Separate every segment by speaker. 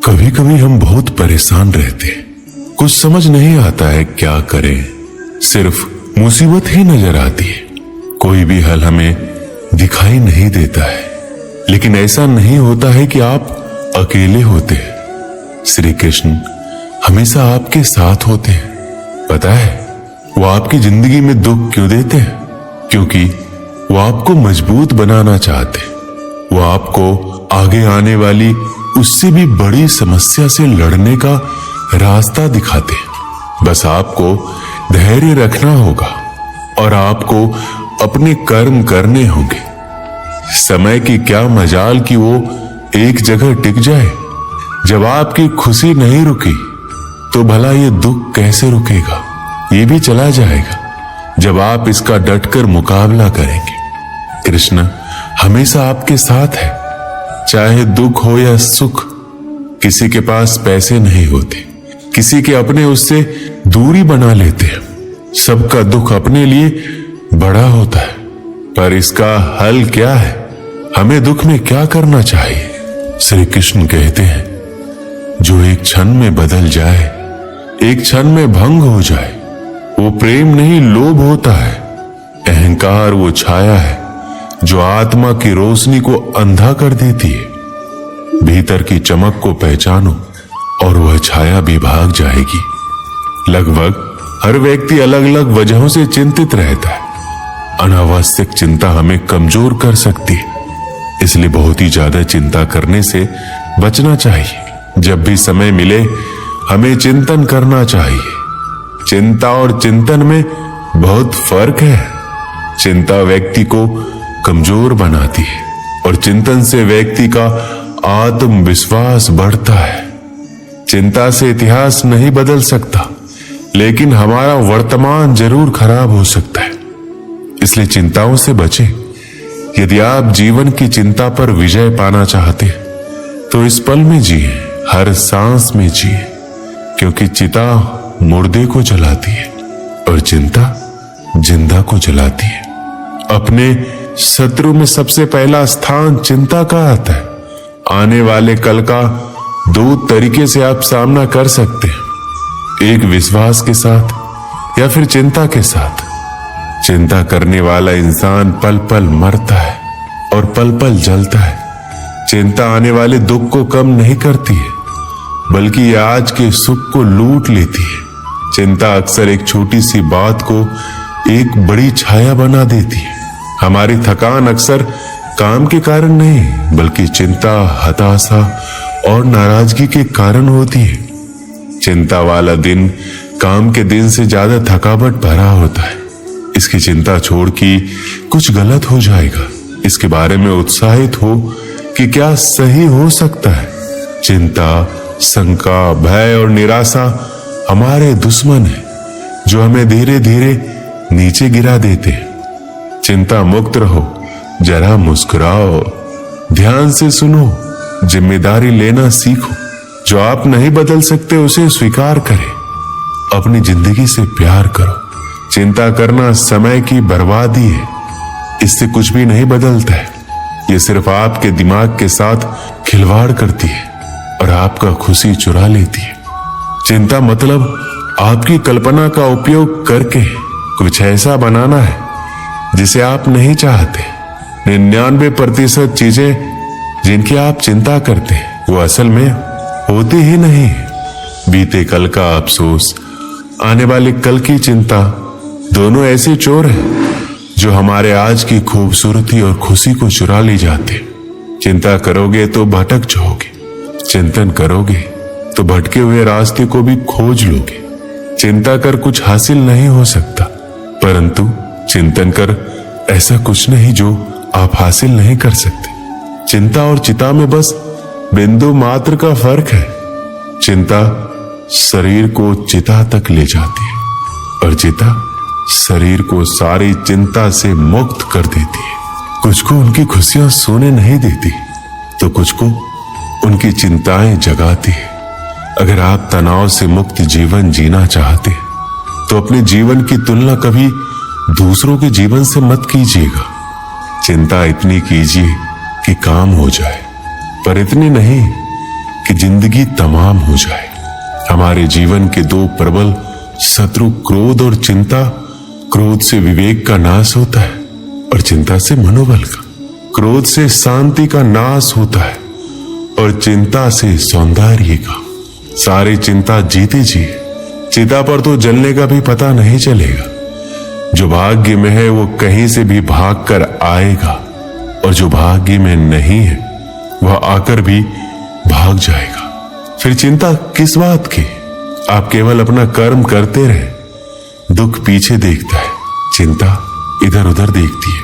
Speaker 1: कभी कभी हम बहुत परेशान रहते हैं, कुछ समझ नहीं आता है क्या करें, सिर्फ मुसीबत ही नजर आती है। कोई भी हल हमें दिखाई नहीं देता है, लेकिन ऐसा नहीं होता है कि आप अकेले होते हैं। श्री कृष्ण हमेशा आपके साथ होते हैं। पता है वो आपकी जिंदगी में दुख क्यों देते हैं? क्योंकि वो आपको मजबूत बनाना चाहते हैं। वो आपको आगे आने वाली उससे भी बड़ी समस्या से लड़ने का रास्ता दिखाते हैं। बस आपको धैर्य रखना होगा और आपको अपने कर्म करने होंगे। समय की क्या मजाल कि वो एक जगह टिक जाए। जब आपकी खुशी नहीं रुकी तो भला ये दुख कैसे रुकेगा? ये भी चला जाएगा जब आप इसका डटकर मुकाबला करेंगे। कृष्ण हमेशा आपके साथ है, चाहे दुख हो या सुख। किसी के पास पैसे नहीं होते, किसी के अपने उससे दूरी बना लेते हैं। सबका दुख अपने लिए बड़ा होता है, पर इसका हल क्या है? हमें दुख में क्या करना चाहिए? श्री कृष्ण कहते हैं, जो एक क्षण में बदल जाए, एक क्षण में भंग हो जाए, वो प्रेम नहीं लोभ होता है। अहंकार वो छाया है जो आत्मा की रोशनी को अंधा कर देती है। भीतर की चमक को पहचानो और वह छाया भी भाग जाएगी। लगभग हर व्यक्ति अलग अलग वजहों से चिंतित रहता है। अनावश्यक चिंता हमें कमजोर कर सकती है, इसलिए बहुत ही ज्यादा चिंता करने से बचना चाहिए। जब भी समय मिले हमें चिंतन करना चाहिए। चिंता और चिंतन में बहुत फर्क है। चिंता व्यक्ति को कमजोर बनाती है और चिंतन से व्यक्ति का आत्मविश्वास बढ़ता है। चिंता से इतिहास नहीं बदल सकता, लेकिन हमारा वर्तमान जरूर खराब हो सकता है। इसलिए चिंताओं से बचें। यदि आप जीवन की चिंता पर विजय पाना चाहते हैं तो इस पल में जिए, हर सांस में जिए, क्योंकि चिता मुर्दे को जलाती है और चिंता जिंदा को जलाती है। अपने शत्रु में सबसे पहला स्थान चिंता का आता है। आने वाले कल का दो तरीके से आप सामना कर सकते हैं, एक विश्वास के साथ या फिर चिंता के साथ। चिंता करने वाला इंसान पल पल मरता है और पल पल जलता है। चिंता आने वाले दुख को कम नहीं करती है, बल्कि आज के सुख को लूट लेती है। चिंता अक्सर एक छोटी सी बात को एक बड़ी छाया बना देती है। हमारी थकान अक्सर काम के कारण नहीं, बल्कि चिंता, हताशा और नाराजगी के कारण होती है। चिंता वाला दिन काम के दिन से ज्यादा थकावट भरा होता है। इसकी चिंता छोड़ कि कुछ गलत हो जाएगा, इसके बारे में उत्साहित हो कि क्या सही हो सकता है। चिंता, शंका, भय और निराशा हमारे दुश्मन है जो हमें धीरे धीरे नीचे गिरा देते हैं। चिंता मुक्त रहो, जरा मुस्कुराओ, ध्यान से सुनो, जिम्मेदारी लेना सीखो। जो आप नहीं बदल सकते उसे स्वीकार करें। अपनी जिंदगी से प्यार करो। चिंता करना समय की बर्बादी है, इससे कुछ भी नहीं बदलता है। ये सिर्फ आपके दिमाग के साथ खिलवाड़ करती है और आपका खुशी चुरा लेती है। चिंता मतलब आपकी कल्पना का उपयोग करके कुछ ऐसा बनाना है जिसे आप नहीं चाहते। 99% चीजें जिनकी आप चिंता करते हैं वो असल में होती ही नहीं। बीते कल का अफसोस, आने वाले कल की चिंता, दोनों ऐसे चोर हैं जो हमारे आज की खूबसूरती और खुशी को चुरा ले जाते। चिंता करोगे तो भटक जाओगे, चिंतन करोगे तो भटके हुए रास्ते को भी खोज लोगे। चिंता कर कुछ हासिल नहीं हो सकता, परंतु चिंतन कर ऐसा कुछ नहीं जो आप हासिल नहीं कर सकते। चिंता और चिता में बस बिंदु मात्र का फर्क है। चिंता शरीर को चिता तक ले जाती है और चिता शरीर को सारी चिंता से मुक्त कर देती है। कुछ को उनकी खुशियां सोने नहीं देती तो कुछ को उनकी चिंताएं जगाती है। अगर आप तनाव से मुक्त जीवन जीना चाहते हैं तो अपने जीवन की तुलना कभी दूसरों के जीवन से मत कीजिएगा। चिंता इतनी कीजिए कि काम हो जाए, पर इतनी नहीं कि जिंदगी तमाम हो जाए। हमारे जीवन के दो प्रबल शत्रु क्रोध और चिंता। क्रोध से विवेक का नाश होता है और चिंता से मनोबल का। क्रोध से शांति का नाश होता है और चिंता से सौंदर्य का। सारी चिंता जीते जी चिता पर तो जलने का भी पता नहीं चलेगा। जो भाग्य में है वो कहीं से भी भाग कर आएगा और जो भाग्य में नहीं है वह आकर भी भाग जाएगा। फिर चिंता किस बात की? आप केवल अपना कर्म करते रहे। दुख पीछे देखता है, चिंता इधर उधर देखती है,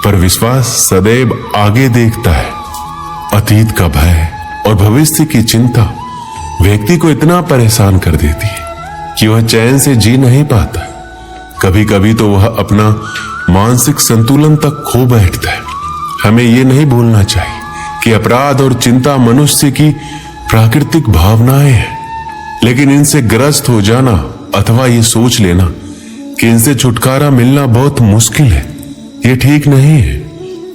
Speaker 1: पर विश्वास सदैव आगे देखता है। अतीत का भय और भविष्य की चिंता व्यक्ति को इतना परेशान कर देती है कि वह चैन से जी नहीं पाता। कभी कभी तो वह अपना मानसिक संतुलन तक खो बैठता है। हमें यह नहीं भूलना चाहिए कि अपराध और चिंता मनुष्य की प्राकृतिक भावनाएं हैं, लेकिन इनसे ग्रस्त हो जाना अथवा ये सोच लेना कि इनसे छुटकारा मिलना बहुत मुश्किल है, ये ठीक नहीं है।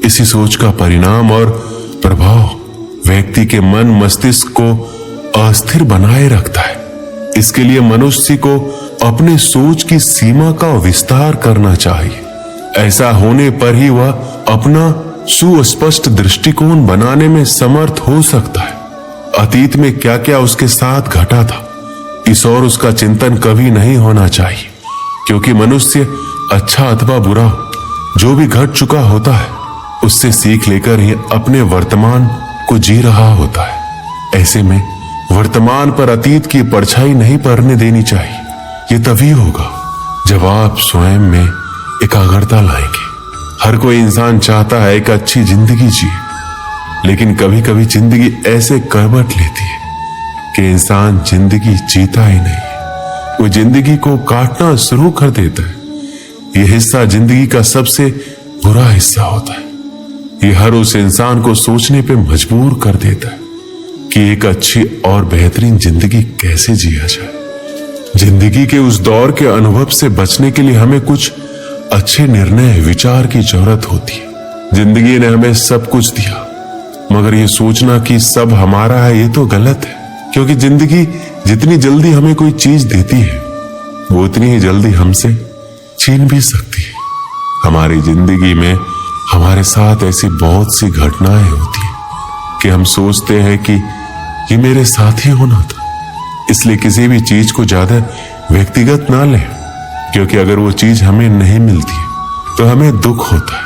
Speaker 1: इसी सोच का परिणाम और प्रभाव व्यक्ति के मन मस्तिष्क को अस्थिर बनाए रखता है। इसके लिए मनुष्य को अपने सोच की सीमा का विस्तार करना चाहिए। ऐसा होने पर ही वह अपना सुस्पष्ट दृष्टिकोण बनाने में समर्थ हो सकता है। अतीत में क्या क्या उसके साथ घटा था, इस और उसका चिंतन कभी नहीं होना चाहिए, क्योंकि मनुष्य अच्छा अथवा बुरा जो भी घट चुका होता है उससे सीख लेकर ही अपने वर्तमान को जी रहा होता है। ऐसे में वर्तमान पर अतीत की परछाई नहीं पड़ने देनी चाहिए। ये तभी होगा जब आप स्वयं में एकाग्रता लाएंगे। हर कोई इंसान चाहता है एक अच्छी जिंदगी जिए, लेकिन कभी कभी जिंदगी ऐसे करवट लेती है कि इंसान जिंदगी जीता ही नहीं है, वो जिंदगी को काटना शुरू कर देता है। यह हिस्सा जिंदगी का सबसे बुरा हिस्सा होता है। यह हर उस इंसान को सोचने पे मजबूर कर देता है कि एक अच्छी और बेहतरीन जिंदगी कैसे जिया जाए। जिंदगी के उस दौर के अनुभव से बचने के लिए हमें कुछ अच्छे निर्णय विचार की जरूरत होती है। जिंदगी ने हमें सब कुछ दिया, मगर ये सोचना कि सब हमारा है ये तो गलत है, क्योंकि जिंदगी जितनी जल्दी हमें कोई चीज देती है वो उतनी ही जल्दी हमसे छीन भी सकती है। हमारी जिंदगी में हमारे साथ ऐसी बहुत सी घटनाएं होती है कि हम सोचते हैं कि ये मेरे साथ ही होना था। इसलिए किसी भी चीज को ज्यादा व्यक्तिगत ना लें, क्योंकि अगर वो चीज हमें नहीं मिलती तो हमें दुख होता है।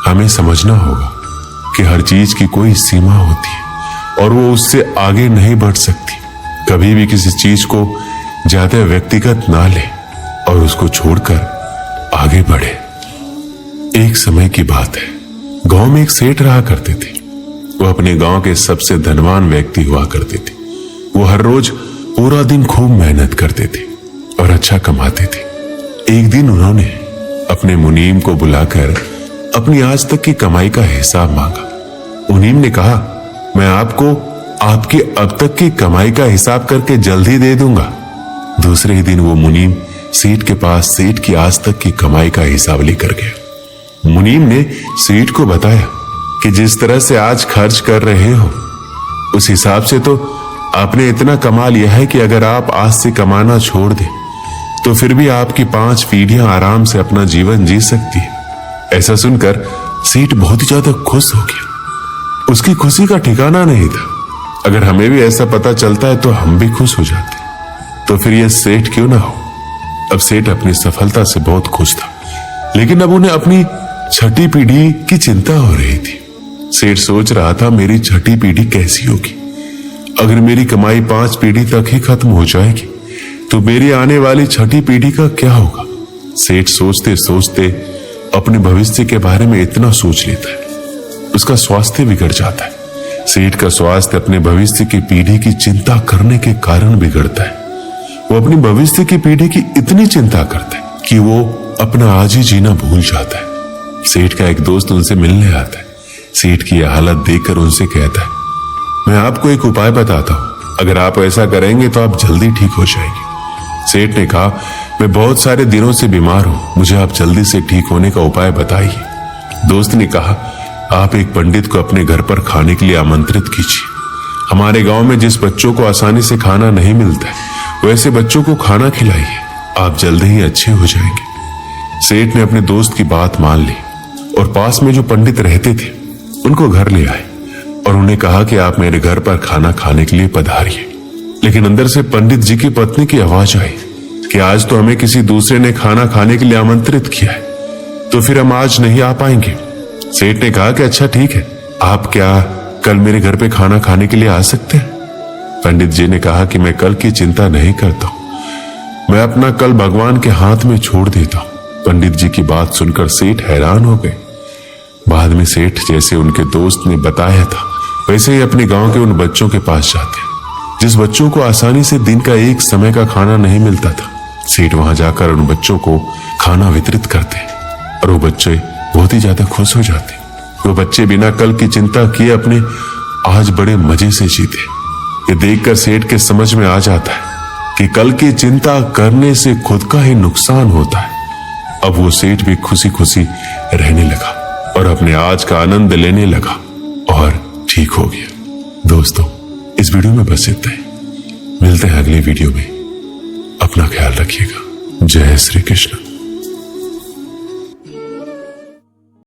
Speaker 1: हमें समझना होगा कि हर चीज की कोई सीमा होती है और वो उससे आगे नहीं बढ़ सकती। कभी भी किसी चीज को ज्यादा व्यक्तिगत ना ले और उसको छोड़कर आगे बढ़े। एक समय की बात है, गांव में एक सेठ रहा करते थे। वो अपने गांव के सबसे धनवान व्यक्ति हुआ करते थे। वो हर रोज पूरा दिन खूब मेहनत करते थे और अच्छा कमाते थे। एक दिन उन्होंने अपने मुनीम को बुलाकर अपनी आज तक की कमाई का हिसाब मांगा। मुनीम ने कहा, मैं आपको आपकी अब तक की कमाई का हिसाब करके जल्दी दे दूंगा। दूसरे ही दिन वो मुनीम सेठ के पास सेठ की आज तक की कमाई का हिसाब लेकर गया। मुनीम ने सेठ को बताया कि जिस तरह से आज खर्च कर रहे हो उस हिसाब से तो आपने इतना कमा लिया है कि अगर आप आज से कमाना छोड़ दें तो फिर भी आपकी 5 पीढ़ियां आराम से अपना जीवन जी सकती है। ऐसा सुनकर सेठ बहुत ही ज्यादा खुश हो गया। उसकी खुशी का ठिकाना नहीं था। अगर हमें भी ऐसा पता चलता है तो हम भी खुश हो जाते, तो फिर यह सेठ क्यों ना हो। अब सेठ अपनी सफलता से बहुत खुश था, लेकिन अब उन्हें अपनी छठी पीढ़ी की चिंता हो रही थी। सेठ सोच रहा था, मेरी छठी पीढ़ी कैसी होगी। अगर मेरी कमाई 5 पीढ़ी तक ही खत्म हो जाएगी तो मेरी आने वाली छठी पीढ़ी का क्या होगा। सेठ सोचते सोचते अपने भविष्य के बारे में इतना सोच लेता है, उसका स्वास्थ्य बिगड़ जाता है। सेठ का स्वास्थ्य अपने भविष्य की पीढ़ी की चिंता करने के कारण बिगड़ता है। वो अपनी भविष्य की पीढ़ी की इतनी चिंता करता है कि वो अपना आज ही जीना भूल जाता है। सेठ का एक दोस्त उनसे मिलने आता है। सेठ की यह हालत देखकर उनसे कहता है, मैं आपको एक उपाय बताता हूं, अगर आप ऐसा करेंगे तो आप जल्दी ठीक हो जाएंगे। सेठ ने कहा, मैं बहुत सारे दिनों से बीमार हूं, मुझे आप जल्दी से ठीक होने का उपाय बताइए। दोस्त ने कहा, आप एक पंडित को अपने घर पर खाने के लिए आमंत्रित कीजिए हमारे गांव में जिस बच्चों को आसानी से खाना नहीं मिलता है वैसे बच्चों को खाना खिलाइए, आप जल्दी ही अच्छे हो जाएंगे। सेठ ने अपने दोस्त की बात मान ली और पास में जो पंडित रहते थे उनको घर ले आए और उन्हें कहा कि आप मेरे घर पर खाना खाने के लिए पधारिए। लेकिन अंदर से पंडित जी की पत्नी की आवाज आई कि आज तो हमें किसी दूसरे ने खाना खाने के लिए आमंत्रित किया है, तो फिर हम आज नहीं आ पाएंगे। सेठ ने कहा कि अच्छा ठीक है, आप क्या कल मेरे घर पे खाना खाने के लिए आ सकते हैं? पंडित जी ने कहा कि मैं कल की चिंता नहीं करता हूं, मैं अपना कल भगवान के हाथ में छोड़ देता हूं। पंडित जी की बात सुनकर सेठ हैरान हो गए। बाद में सेठ जैसे उनके दोस्त ने बताया था वैसे ही अपने गांव के उन बच्चों के पास जाते जिस बच्चों को आसानी से दिन का एक समय का खाना नहीं मिलता था। सेठ वहां जाकर उन बच्चों को खाना वितरित करते और वो बच्चे बहुत ही ज्यादा खुश हो जाते। वो बच्चे बिना कल की चिंता किए अपने आज बड़े मजे से जीते। ये देखकर सेठ के समझ में आ जाता है कि कल की चिंता करने से खुद का ही नुकसान होता है। अब वो सेठ भी खुशी खुशी रहने लगा और अपने आज का आनंद लेने लगा और ठीक हो गया। दोस्तों, इस वीडियो में बस इतना ही। मिलते हैं अगले वीडियो में। अपना ख्याल रखिएगा। जय श्री कृष्ण।